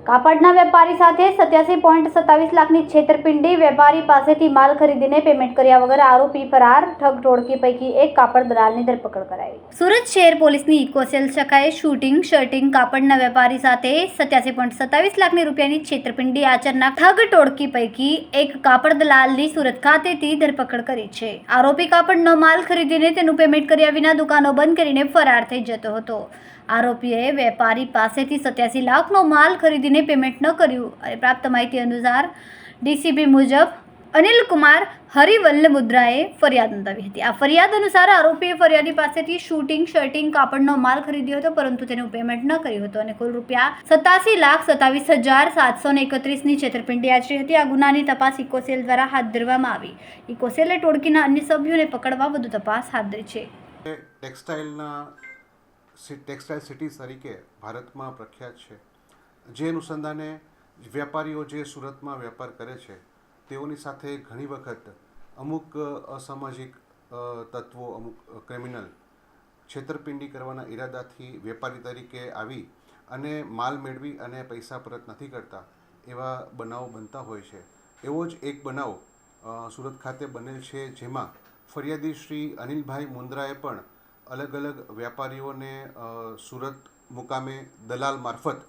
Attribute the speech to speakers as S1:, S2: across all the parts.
S1: કાપડના વેપારી સાથે 87.27 લાખની છેતરપિંડી. વેપારી પાસેથી માલ ખરીદીને પેમેન્ટ કર્યા વગર આરોપી ફરાર. ઠગ ટોળકી પૈકી એક કાપડ દલાલની ધરપકડ કરાઈ. સુરત શહેર પોલીસની ઇકોસેલ શાખાએ શૂટિંગ શર્ટિંગ કાપડના વેપારી સાથે 87.27 લાખની રૂપિયાની છેતરપિંડી આચરનાર ઠગ ટોળકી પૈકી એક કાપડ દલાલની સુરત ખાતેથી ધરપકડ કરી છે. આરોપી કાપડનો માલ ખરીદીને તેનું પેમેન્ટ કર્યા વિના દુકાનો બંધ કરીને ફરાર થઈ જતો હતો. આરોપીએ વેપારી પાસેથી 87 લાખનો માલ ખરીદીને પેમેન્ટ ન કર્યું અને પ્રાપ્ત માહિતી અનુસાર ડીસીબી મુજબ અનિલકુમાર હરિવલ્લભુદ્રાએ ફરિયાદ નોંધાવી હતી. આ ફરિયાદ અનુસાર આરોપીએ ફરિયાદી પાસેથી શૂટિંગ શર્ટિંગ કાપડનો માલ ખરીદ્યો હતો, પરંતુ તેનું પેમેન્ટ ન કર્યું હતું અને કુલ રૂપિયા 87,27,731ની છેતરપિંડી આચરી હતી. આ ગુનાની તપાસ ઇકોસેલ દ્વારા હાથ ધરવામાં આવી. ઇકોસેલે ટોળકીના અન્ય સભ્યોને પકડવા વધુ તપાસ હાથ ધરી છે.
S2: ટેક્સટાઇલ સિટી તરીકે ભારતમાં પ્રખ્યાત છે. જે અનુસંધાને વેપારીઓ જે સુરતમાં વેપાર કરે છે તેઓની સાથે ઘણી વખત અમુક અસામાજિક તત્વો, અમુક ક્રિમિનલ છેતરપિંડી કરવાના ઈરાદાથી વેપારી તરીકે આવી અને માલ મેળવી અને પૈસા પરત નથી કરતા એવા બનાવો બનતા હોય છે. એવો જ એક બનાવ સુરત ખાતે બનેલ છે, જેમાં ફરિયાદી શ્રી અનિલભાઈ મુંદ્રાએ પણ અલગ અલગ વેપારીઓને સુરત મુકામે દલાલ મારફત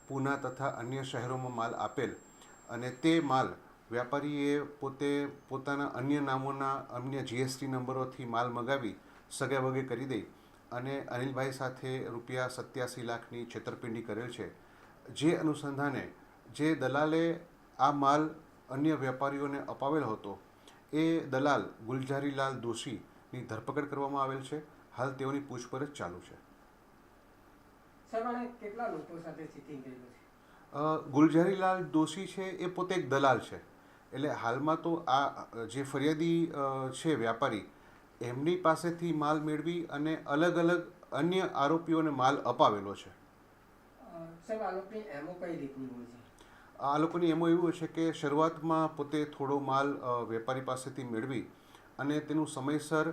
S2: પૂના તથા અન્ય શહેરોમાં માલ આપેલ અને તે માલ વેપારીએ પોતાના અન્ય નામોના અન્ય GST નંબરોથી માલ મગાવી સગે વગે કરી દઈ અને અનિલભાઈ સાથે રૂપિયા 87 લાખની છેતરપિંડી કરેલ છે. જે અનુસંધાને જે દલાલે આ માલ અન્ય વેપારીઓને અપાવેલ હતો એ દલાલ ગુલઝારીલાલ દોશીની ધરપકડ કરવામાં આવેલ છે. હાલ તેઓની પૂછપરછ ચાલુ છે. ગુલઝારીલાલ દોશી છે એ પોતે એક દલાલ છે. એટલે હાલમાં તો આ જે ફરિયાદી છે વેપારી, એમની પાસેથી માલ મેળવી અને અલગ અલગ અન્ય આરોપીઓને માલ અપાવેલો છે. આ લોકોની એમો એવું છે કે શરૂઆતમાં પોતે થોડો માલ વેપારી પાસેથી મેળવી અને તેનું સમયસર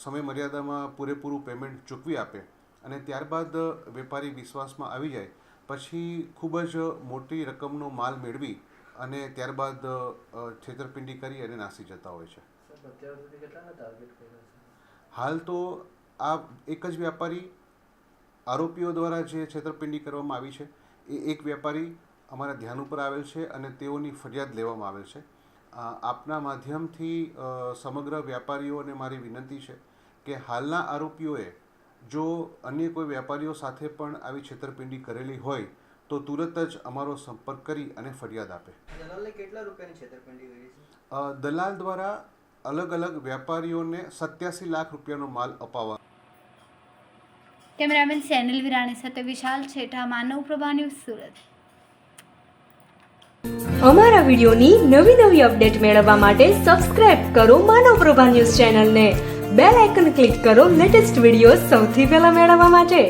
S2: સમય મર્યાદામાં પૂરેપૂરું પેમેન્ટ ચૂકવી આપે અને ત્યારબાદ વેપારી વિશ્વાસમાં આવી જાય પછી ખૂબ જ મોટી રકમનો માલ મેળવી અને ત્યારબાદ છેતરપિંડી કરી અને નાસી જતા હોય છે. હાલ તો આ એક જ વેપારી આરોપીઓ દ્વારા જે છેતરપિંડી કરવામાં આવી છે એ એક વેપારી અમારા ધ્યાન ઉપર આવેલ છે અને તેઓની ફરિયાદ લેવામાં આવેલ છે. આપના માધ્યમથી સમગ્ર વેપારીઓને મારી વિનંતી છે કે હાલના આરોપીઓએ જો અન્ય કોઈ વેપારીઓ સાથે પણ આવી છેતરપિંડી કરેલી હોય તો તુરંત જ અમારો સંપર્ક કરી અને ફરિયાદ આપે.
S3: દલાલને કેટલા રૂપિયાની છેતરપિંડી કરી છે?
S2: દલાલ દ્વારા અલગ અલગ વેપારીઓને 87 લાખ રૂપિયાનો માલ અપાવવા.
S1: કેમેરામેન સેનિલ વિરાણી સાથે વિશાલ છેઠા, માનવ પ્રભા ન્યૂઝ, સુરત.
S4: અમારા વિડિયોની નવી અપડેટ મેળવવા માટે સબસ્ક્રાઇબ કરો માનવ પ્રભા ન્યૂઝ ચેનલને. બેલ આઇકન ક્લિક કરો લેટેસ્ટ વિડીયો સૌથી પહેલા મેળવવા માટે.